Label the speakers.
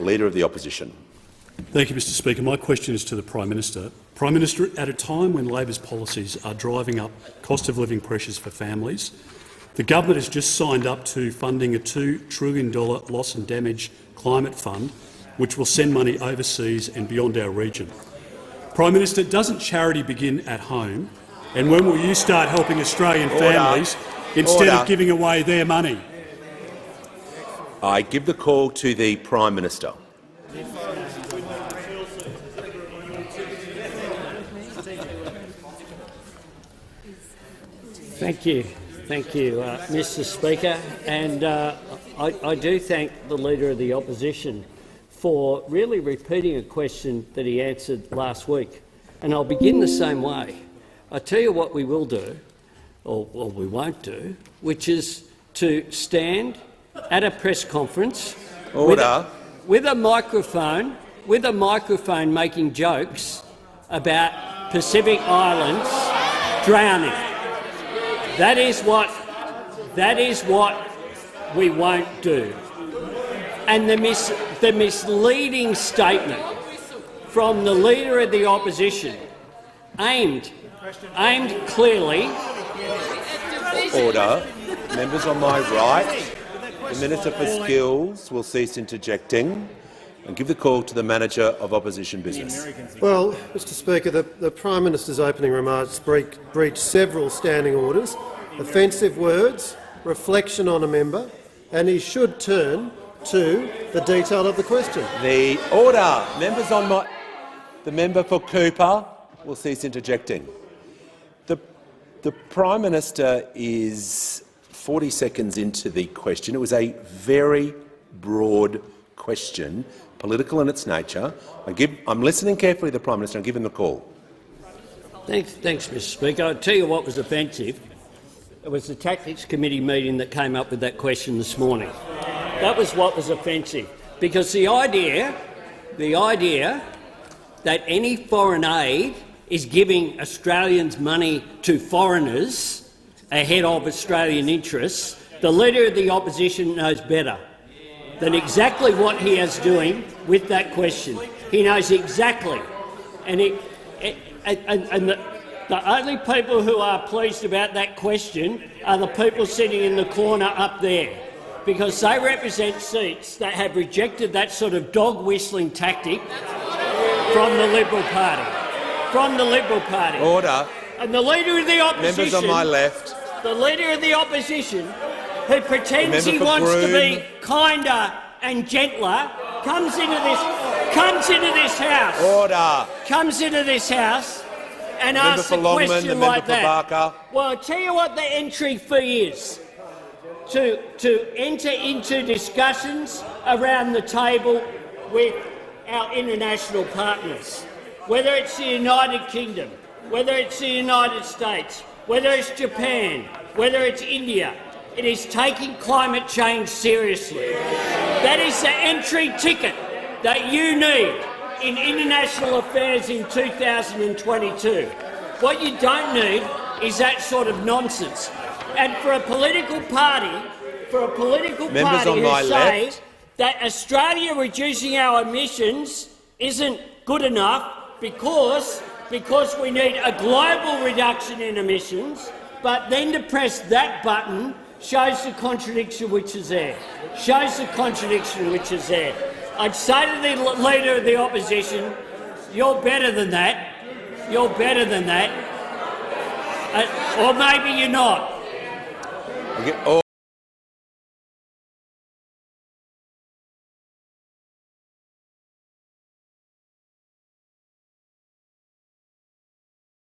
Speaker 1: Leader of the Opposition.
Speaker 2: Thank you, Mr Speaker. My question is to the Prime Minister. Prime Minister, at a time when Labor's policies are driving up cost of living pressures for families, the government has just signed up to funding a $2 trillion loss and damage climate fund, which will send money overseas and beyond our region. Prime Minister, doesn't charity begin at home? And when will you start helping Australian families instead of giving away their money?
Speaker 1: I give the call to the Prime Minister.
Speaker 3: Thank you, Mr Speaker, and I do thank the Leader of the Opposition for really repeating a question that he answered last week, and I'll begin the same way. I tell you what we will do, or we won't do, which is to stand at a press conference with a microphone, making jokes about Pacific Islands drowning. That is what we won't do. And the misleading statement from the Leader of the Opposition, aimed clearly.
Speaker 1: Order. Members on my right. The Minister for Skills will cease interjecting and give the call to the Manager of Opposition Business.
Speaker 4: Well, Mr Speaker, the Prime Minister's opening remarks breached several standing orders, offensive words, reflection on a member, and he should turn to the detail of the question.
Speaker 1: The order. Members on my... The member for Cooper will cease interjecting. The Prime Minister is 40 seconds into the question. It was a very broad question, political in its nature. I'm listening carefully to the Prime Minister and giving the call.
Speaker 3: Thanks, Mr Speaker. I'll tell you what was offensive. It was the Tactics Committee meeting that came up with that question this morning. That was what was offensive, because the idea that any foreign aid is giving Australians money to foreigners ahead of Australian interests, the Leader of the Opposition knows better than exactly what he is doing with that question. He knows exactly. And the only people who are pleased about that question are the people sitting in the corner up there, because they represent seats that have rejected that sort of dog-whistling tactic from the Liberal Party.
Speaker 1: Order.
Speaker 3: And the Leader of the Opposition—
Speaker 1: Members on my left.
Speaker 3: The Leader of the Opposition, who pretends he wants to be kinder and gentler, comes into this house.
Speaker 1: Order.
Speaker 3: Comes into this house and asks a question like that. Well, I'll tell you what the entry fee is. To enter into discussions around the table with our international partners, whether it's the United Kingdom, whether it's the United States, whether it's Japan, whether it's India, it is taking climate change seriously. That is the entry ticket that you need in international affairs in 2022. What you don't need is that sort of nonsense. And for a political party who say that Australia reducing our emissions isn't good enough because we need a global reduction in emissions, but then to press that button shows the contradiction which is there. I'd say to the Leader of the Opposition, you're better than that. Or maybe you're not.